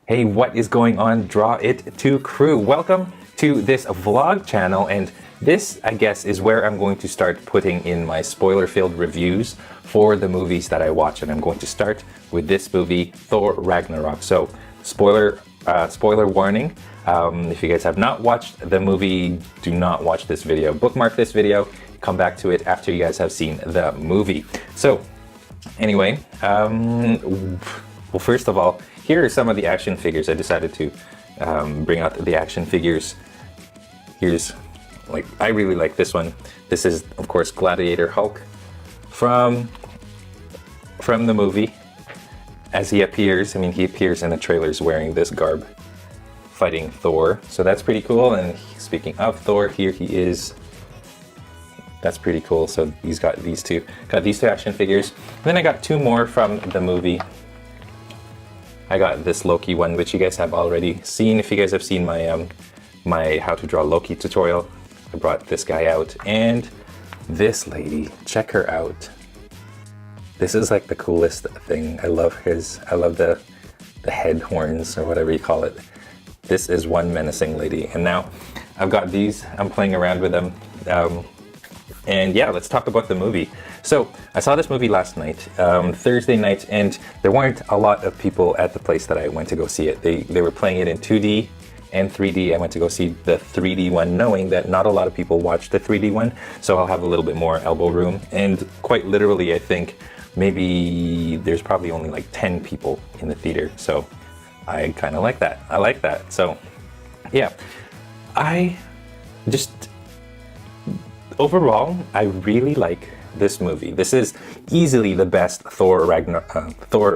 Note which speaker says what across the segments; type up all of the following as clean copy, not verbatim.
Speaker 1: Hey, what is going on, Draw It To crew? Welcome to this vlog channel, and this, I guess, is where I'm going to start putting in my spoiler-filled reviews for the movies that I watch, and I'm going to start with this movie, Thor Ragnarok. So, spoiler warning, if you guys have not watched the movie, do not watch this video. Bookmark this video, come back to it after you guys have seen the movie. So, anyway, well, first of all, here are some of the action figures. I decided to bring out the action figures. Here's, I really like this one. This is, of course, Gladiator Hulk from the movie. As he appears, I mean, he appears in the trailers wearing this garb, fighting Thor. So that's pretty cool. And speaking of Thor, here he is. That's pretty cool. So he's got these two action figures. And then I got two more from the movie. I got this Loki one, which you guys have already seen. If you guys have seen my my how to draw Loki tutorial, I brought this guy out, and this lady, check her out. This is like the coolest thing. I love the head horns, or whatever you call it. This is one menacing lady, and now I've got these. I'm playing around with them. And yeah, let's talk about the movie. So I saw this movie last night, Thursday night, and there weren't a lot of people at the place that I went to go see it. They were playing it in 2D and 3D. I went to go see the 3D one, knowing that not a lot of people watched the 3D one, so I'll have a little bit more elbow room. And quite literally, I think maybe there's probably only like 10 people in the theater, so I kind of like that. I like that. So yeah, overall, I really like this movie. This is easily the best Thor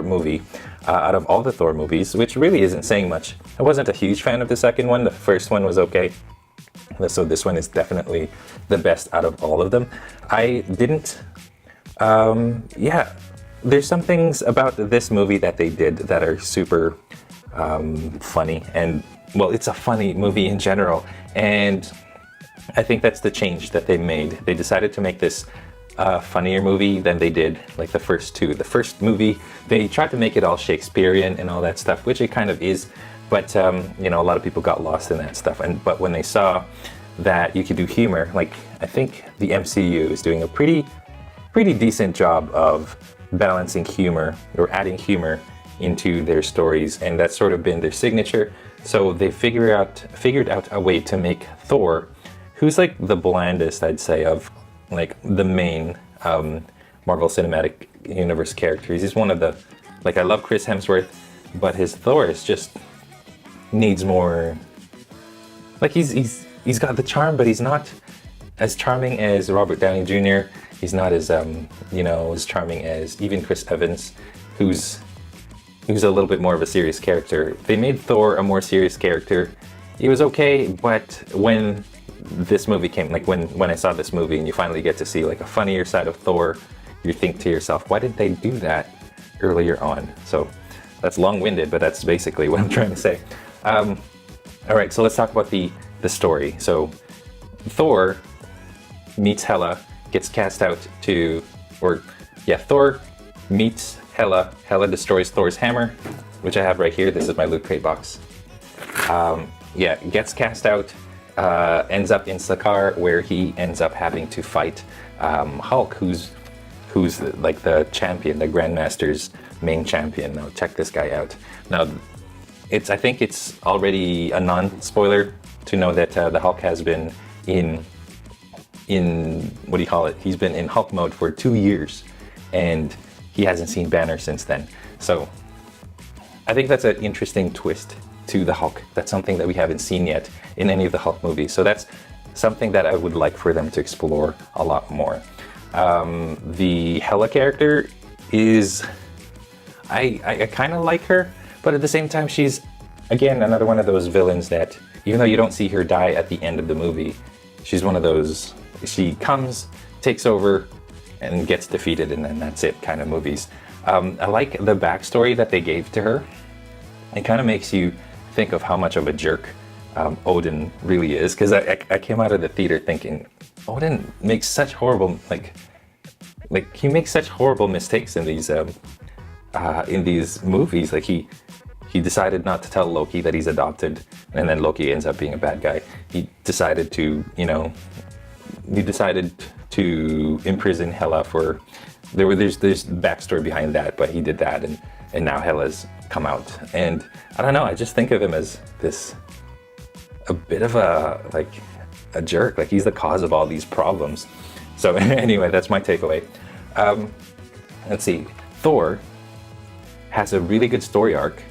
Speaker 1: movie out of all the Thor movies, which really isn't saying much. I wasn't a huge fan of the second one. The first one was okay. So this one is definitely the best out of all of them. Yeah, there's some things about this movie that they did that are super funny, and well, it's a funny movie in general, and I think that's the change that they made. They decided to make this funnier movie than they did like the first two. The first movie, they tried to make it all Shakespearean and all that stuff, which it kind of is, but you know, a lot of people got lost in that stuff. But when they saw that you could do humor, like I think the MCU is doing a pretty decent job of balancing humor or adding humor into their stories, and that's sort of been their signature. So they figured out a way to make Thor, who's like the blandest, I'd say, of like the main Marvel Cinematic Universe characters. He's one of the, like, I love Chris Hemsworth, but his Thor is just needs more. Like he's got the charm, but he's not as charming as Robert Downey Jr. He's not as as charming as even Chris Evans, who's a little bit more of a serious character. They made Thor a more serious character. It was okay, but when this movie came, like when I saw this movie and you finally get to see like a funnier side of Thor, you think to yourself, why did they do that earlier on? So that's long-winded, but that's basically what I'm trying to say. All right, so let's talk about the story. So Thor meets Hela, gets cast out to, Thor meets Hela. Hela destroys Thor's hammer, which I have right here. This is my loot crate box. Gets cast out. Ends up in Sakaar, where he ends up having to fight Hulk, who's like the champion, the Grandmaster's main champion. Now check this guy out. Now, I think it's already a non-spoiler to know that the Hulk has been in what do you call it? He's been in Hulk mode for 2 years, and he hasn't seen Banner since then. So I think that's an interesting twist to the Hulk. That's something that we haven't seen yet in any of the Hulk movies. So that's something that I would like for them to explore a lot more. The Hela character is, I kind of like her, but at the same time, she's, again, another one of those villains that, even though you don't see her die at the end of the movie, she's one of those, she comes, takes over, and gets defeated, and then that's it kind of movies. I like the backstory that they gave to her. It kind of makes you think of how much of a jerk Odin really is, because I came out of the theater thinking Odin makes such horrible he makes such horrible mistakes in these movies. Like he he decided not to tell Loki that he's adopted, and then Loki ends up being a bad guy. He decided to, imprison Hela for, there's backstory behind that, but he did that, and now Hela's come out. And I don't know, I just think of him as a bit of a jerk, like he's the cause of all these problems. So anyway, that's my takeaway. Let's see, Thor has a really good story arc,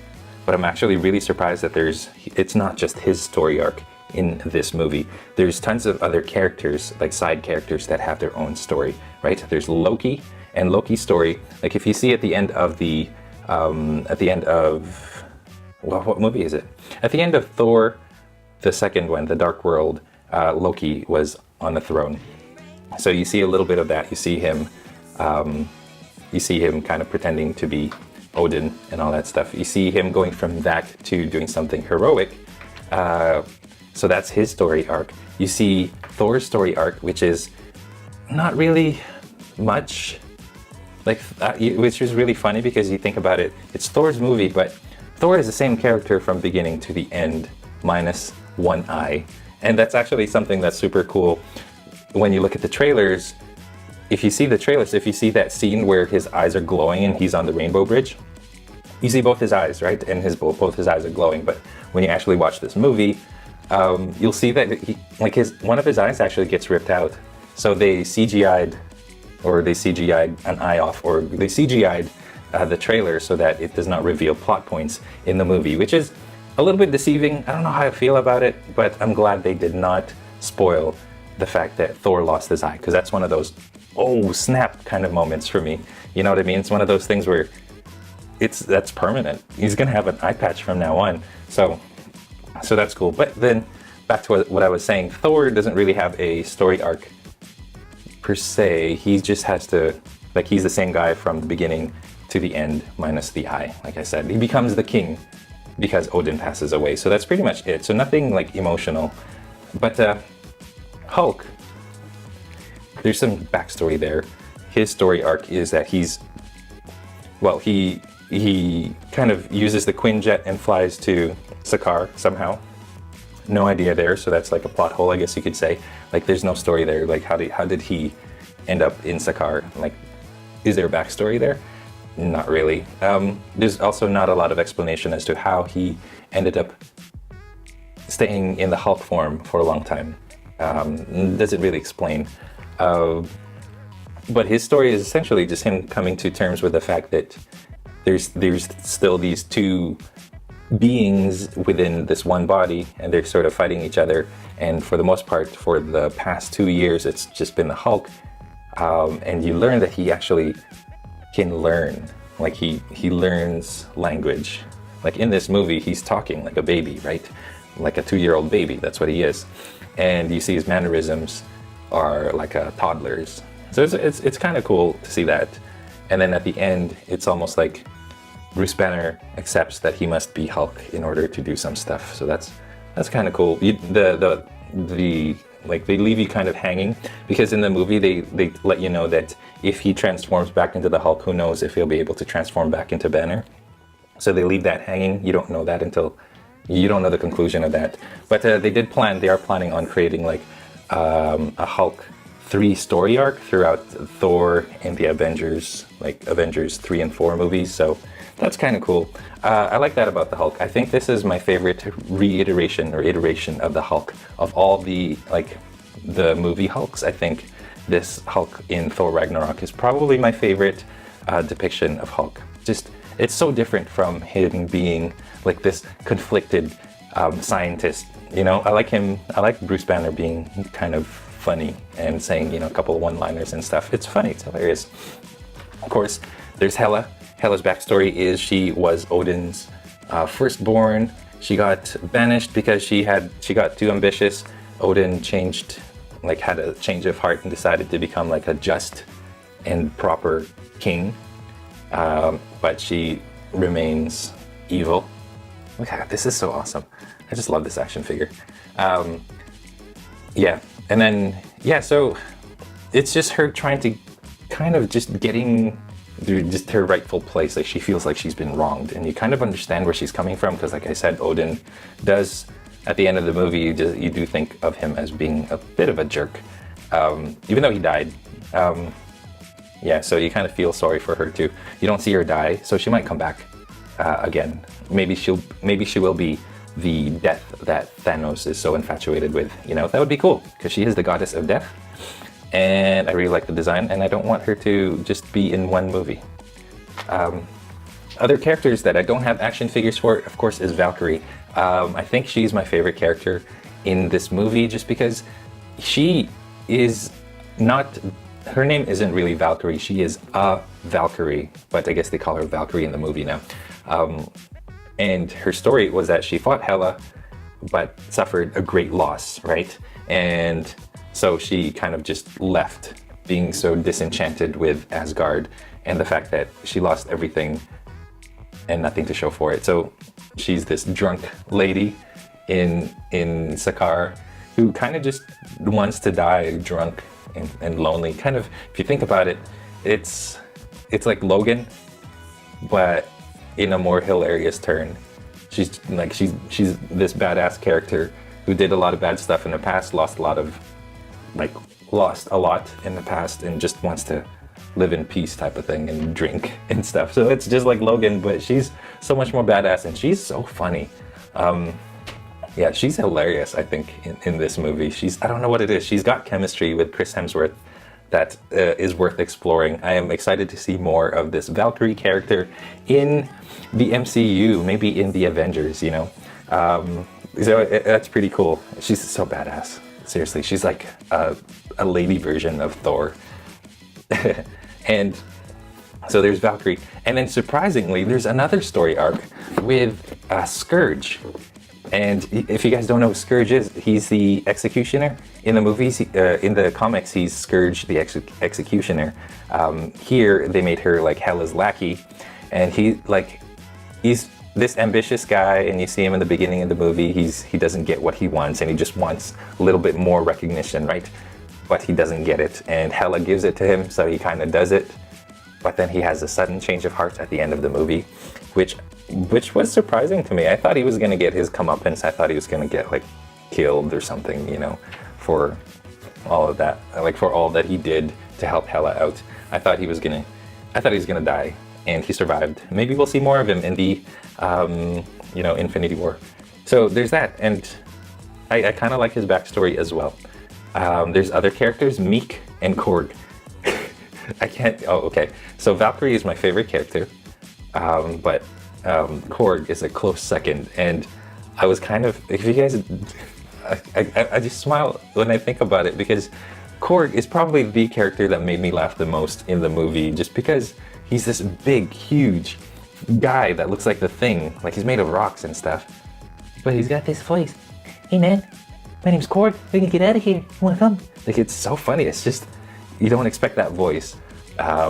Speaker 1: but I'm actually really surprised that it's not just his story arc in this movie. There's tons of other characters, like side characters, that have their own story, right? There's Loki, and Loki's story, like if you see at the end of well, what movie is it? At the end of Thor, the second one, The Dark World, Loki was on the throne. So you see a little bit of that. You see him kind of pretending to be Odin and all that stuff. You see him going from that to doing something heroic. So that's his story arc. You see Thor's story arc, which is not really much, which is really funny because you think about it. It's Thor's movie, but Thor is the same character from beginning to the end, minus one eye. And that's actually something that's super cool. When you look at the trailers, if you see that scene where his eyes are glowing and he's on the Rainbow Bridge, you see both his eyes, right? And both his eyes are glowing. But when you actually watch this movie, you'll see that one of his eyes actually gets ripped out. So they CGI'd an eye off, or they CGI'd the trailer so that it does not reveal plot points in the movie, which is a little bit deceiving. I don't know how I feel about it, but I'm glad they did not spoil the fact that Thor lost his eye, because that's one of those, oh snap kind of moments for me. You know what I mean? It's one of those things where that's permanent. He's gonna have an eye patch from now on. So that's cool. But then back to what I was saying, Thor doesn't really have a story arc per se. He just has to, he's the same guy from the beginning to the end, minus the eye. Like I said, he becomes the king because Odin passes away. So that's pretty much it. So nothing emotional. But Hulk, there's some backstory there. His story arc is that he kind of uses the Quinjet and flies to Sakaar somehow. No idea there, so that's like a plot hole, I guess you could say. There's no story there. How did he end up in Sakaar? Is there a backstory there? Not really. There's also not a lot of explanation as to how he ended up staying in the Hulk form for a long time. Doesn't really explain. But his story is essentially just him coming to terms with the fact that there's still these two beings within this one body, and they're sort of fighting each other. And for the most part, for the past 2 years, it's just been the Hulk. And you learn that he actually can learn. He learns language. In this movie, he's talking like a baby, right? Like a 2-year-old baby. That's what he is. And you see his mannerisms are like a toddler's. So it's kind of cool to see that. And then at the end, it's almost like Bruce Banner accepts that he must be Hulk in order to do some stuff. So that's kind of cool. They leave you kind of hanging, because in the movie they let you know that if he transforms back into the Hulk, who knows if he'll be able to transform back into Banner. So they leave that hanging. You don't know that until you don't know the conclusion of that. But they are planning on creating a Hulk 3 story arc throughout Thor and the Avengers, Avengers 3 and 4 movies. So that's kind of cool. I like that about the Hulk. I think this is my favorite iteration of the Hulk. Of all the movie Hulks, I think this Hulk in Thor Ragnarok is probably my favorite depiction of Hulk. It's so different from him being this conflicted scientist. I like Bruce Banner being kind of funny and saying, a couple of one-liners and stuff. It's funny, it's hilarious. Of course, there's Hela. Hela's backstory is she was Odin's firstborn. She got banished because she got too ambitious. Odin had a change of heart and decided to become a just and proper king. But she remains evil. Look at this is so awesome. I just love this action figure. So it's just her trying to kind of just getting just her rightful place. Like she feels like she's been wronged, and you kind of understand where she's coming from because, like I said, Odin does. At the end of the movie, you do think of him as being a bit of a jerk, even though he died. Yeah, so you kind of feel sorry for her too. You don't see her die, so she might come back again. Maybe she will be the death that Thanos is so infatuated with. You know, that would be cool because she is the goddess of death, and I really like the design. And I don't want her to just be in one movie. Other characters that I don't have action figures for, of course, is Valkyrie. I think she's my favorite character in this movie just because she is not, her name isn't really Valkyrie, she is a Valkyrie, but I guess they call her Valkyrie in the movie now. And her story was that she fought Hela, but suffered a great loss, right? And so she kind of just left, being so disenchanted with Asgard and the fact that she lost everything and nothing to show for it. So she's this drunk lady in Sakaar who kind of just wants to die drunk and lonely. Kind of, if you think about it, it's like Logan, but in a more hilarious turn. She's this badass character who did a lot of bad stuff in the past, lost a lot in the past, and just wants to live in peace type of thing and drink and stuff. So it's just like Logan, but she's so much more badass and she's so funny. Yeah, she's hilarious, I think, in this movie. I don't know what it is. She's got chemistry with Chris Hemsworth that is worth exploring. I am excited to see more of this Valkyrie character in the MCU, maybe in the Avengers, you know. So that's pretty cool. She's so badass. Seriously, she's like a lady version of Thor. And so there's Valkyrie. And then surprisingly, there's another story arc with Scourge. And if you guys don't know who Scourge is, he's the Executioner. In the movies, in the comics, he's Scourge the Executioner. Here, they made her like Hela's lackey. And he's this ambitious guy, and you see him in the beginning of the movie. He doesn't get what he wants, and he just wants a little bit more recognition, right? But he doesn't get it, and Hela gives it to him, so he kind of does it. But then he has a sudden change of heart at the end of the movie, which was surprising to me. I thought he was gonna get his comeuppance. I thought he was gonna get like killed or something, you know, for all of that, like for all that he did to help Hela out. I thought he was gonna die, and he survived. Maybe we'll see more of him in the, you know, Infinity War. So there's that, and I kind of like his backstory as well. There's other characters, Meek and Korg. Okay. So Valkyrie is my favorite character, but Korg is a close second. And I was kind of, if you guys, I just smile when I think about it, because Korg is probably the character that made me laugh the most in the movie, just because he's this big, huge guy that looks like the Thing, like he's made of rocks and stuff. But he's got this voice. Hey man, my name's Korg, we can get out of here, you wanna come? Like, it's so funny. It's just, you don't expect that voice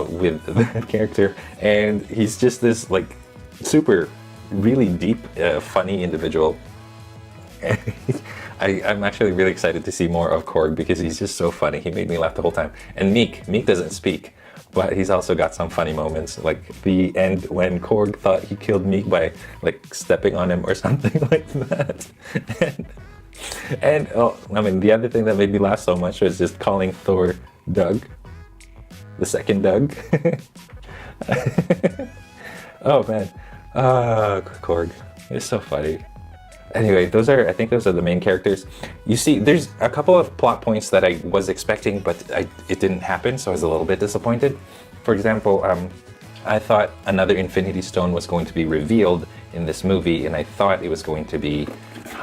Speaker 1: with that character, and he's just this like super, really deep, funny individual. I'm actually really excited to see more of Korg because he's just so funny. He made me laugh the whole time. And Meek doesn't speak, but he's also got some funny moments, like the end when Korg thought he killed Meek by like stepping on him or something like that. And oh, I mean, the other thing that made me laugh so much was just calling Thor Doug, the second Doug. Oh man, Korg, it's so funny. Anyway, I think those are the main characters. You see, there's a couple of plot points that I was expecting, but it didn't happen, so I was a little bit disappointed. For example, I thought another Infinity Stone was going to be revealed in this movie, and I thought it was going to be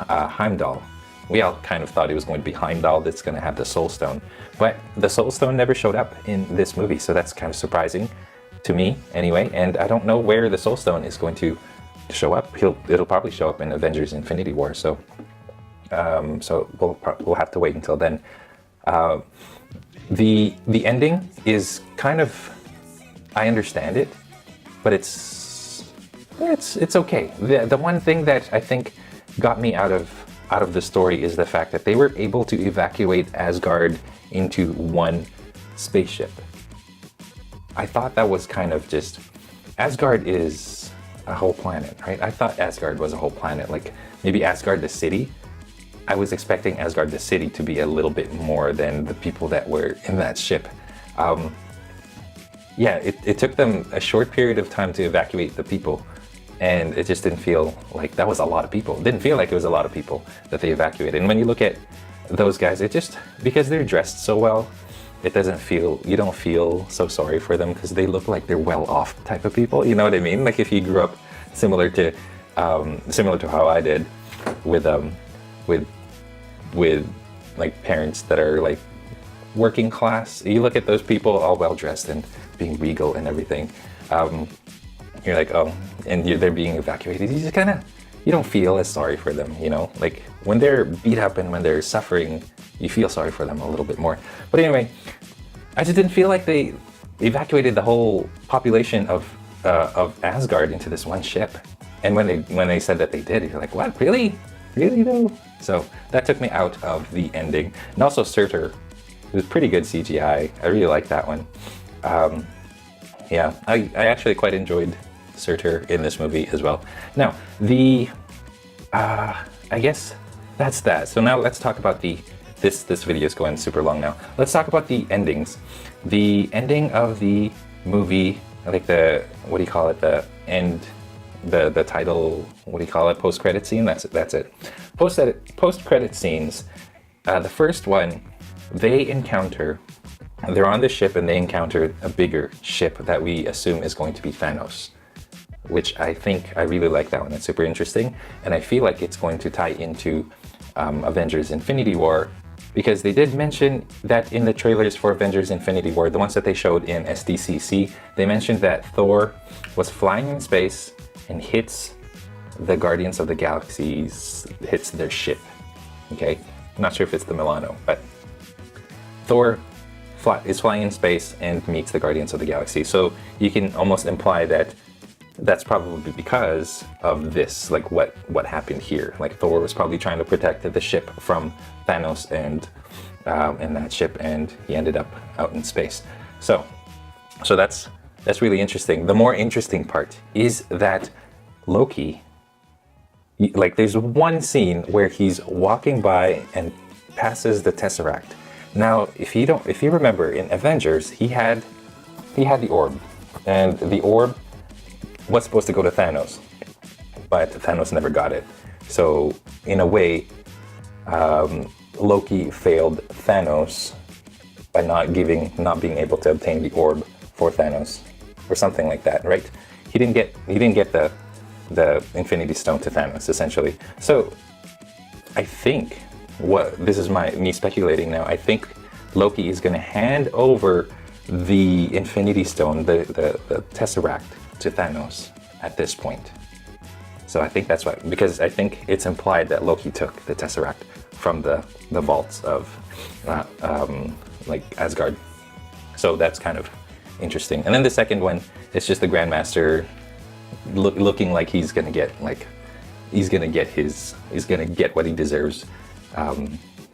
Speaker 1: Heimdall. We all kind of thought it was going to be Heimdall that's going to have the Soul Stone, but the Soul Stone never showed up in this movie, so that's kind of surprising to me anyway, and I don't know where the Soul Stone is going to show up. It'll probably show up in Avengers Infinity War, so we'll have to wait until then. The ending is kind of, I understand it, but it's okay. The one thing that I think got me out of the story is the fact that they were able to evacuate Asgard into one spaceship. I thought that was kind of just, Asgard is a whole planet, right? I thought Asgard was a whole planet, like maybe Asgard the city. I was expecting Asgard the city to be a little bit more than the people that were in that ship. Yeah, it took them a short period of time to evacuate the people, and it just didn't feel like that was a lot of people. It didn't feel like it was a lot of people that they evacuated. And when you look at those guys, it just, because they're dressed so well, it doesn't feel, you don't feel so sorry for them because they look like they're well off type of people. You know what I mean? Like if you grew up similar to how I did with like parents that are like working class, you look at those people all well dressed and being regal and everything. You're like, oh, and they're being evacuated. You just kind of, you don't feel as sorry for them, you know? Like when they're beat up and when they're suffering, you feel sorry for them a little bit more. But anyway, I just didn't feel like they evacuated the whole population of Asgard into this one ship. And when they said that they did, you're like, what? Really? Really though? So that took me out of the ending. And also Surtur, it was pretty good CGI. I really liked that one. Yeah, I actually quite enjoyed Surtur in this movie as well. Now, I guess that's that. So now let's talk about this video is going super long now. Let's talk about the endings. The ending of the movie, like what do you call it? The end, the title, what do you call it? Post-credit scene, that's it. Post-credit scenes, the first one, they're on the ship and they encounter a bigger ship that we assume is going to be Thanos, which I really like that one. It's super interesting. And I feel like it's going to tie into Avengers Infinity War, because they did mention that in the trailers for Avengers Infinity War, the ones that they showed in SDCC, they mentioned that Thor was flying in space and hits the Guardians of the Galaxies, hits their ship. Okay, I'm not sure if it's the Milano, but Thor is flying in space and meets the Guardians of the Galaxy. So you can almost imply that that's probably because of this, like what happened here. Like Thor was probably trying to protect the ship from Thanos and that ship, and he ended up out in space. So that's really interesting. The more interesting part is that Loki, like there's one scene where he's walking by and passes the Tesseract. Now, if you remember in Avengers, he had the orb, and the orb was supposed to go to Thanos, but Thanos never got it. So in a way, Loki failed Thanos by not being able to obtain the orb for Thanos, or something like that, right? He didn't get the Infinity Stone to Thanos, essentially. So I think this is me speculating now. I think Loki is going to hand over the Infinity Stone, the Tesseract, to Thanos at this point. So I think that's why, because I think it's implied that Loki took the Tesseract from the vaults of like Asgard. So that's kind of interesting. And then the second one, it's just the Grandmaster looking like he's gonna get what he deserves.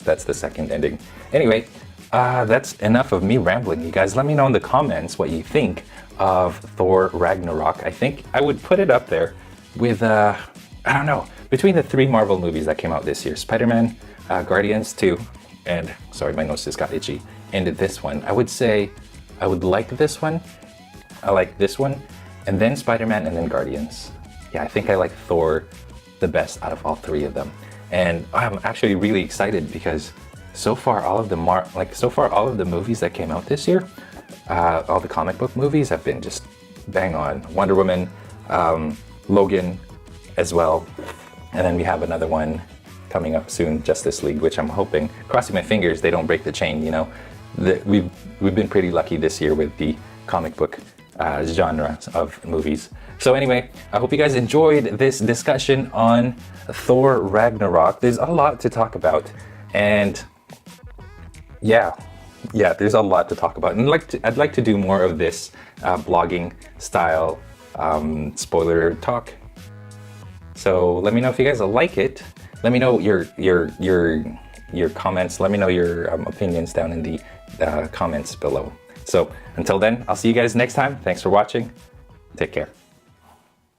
Speaker 1: That's the second ending. Anyway, that's enough of me rambling. You guys, let me know in the comments what you think of Thor Ragnarok. I think I would put it up there with, I don't know, between the 3 Marvel movies that came out this year, Spider-Man, Guardians 2, and, sorry, my nose just got itchy, and this one. I would say I would like this one, I like this one, and then Spider-Man, and then Guardians. Yeah, I think I like Thor the best out of all 3 of them. And I'm actually really excited because so far all of the movies that came out this year, all the comic book movies have been just bang on. Wonder Woman, Logan as well, and then we have another one coming up soon, Justice League, which I'm hoping, crossing my fingers, they don't break the chain. You know, we've been pretty lucky this year with the comic book genre of movies. So anyway, I hope you guys enjoyed this discussion on Thor Ragnarok. There's a lot to talk about, and yeah, there's a lot to talk about. And I'd like to do more of this blogging style spoiler talk. So let me know if you guys like it. Let me know your comments. Let me know your opinions down in the comments below. So until then, I'll see you guys next time. Thanks for watching. Take care.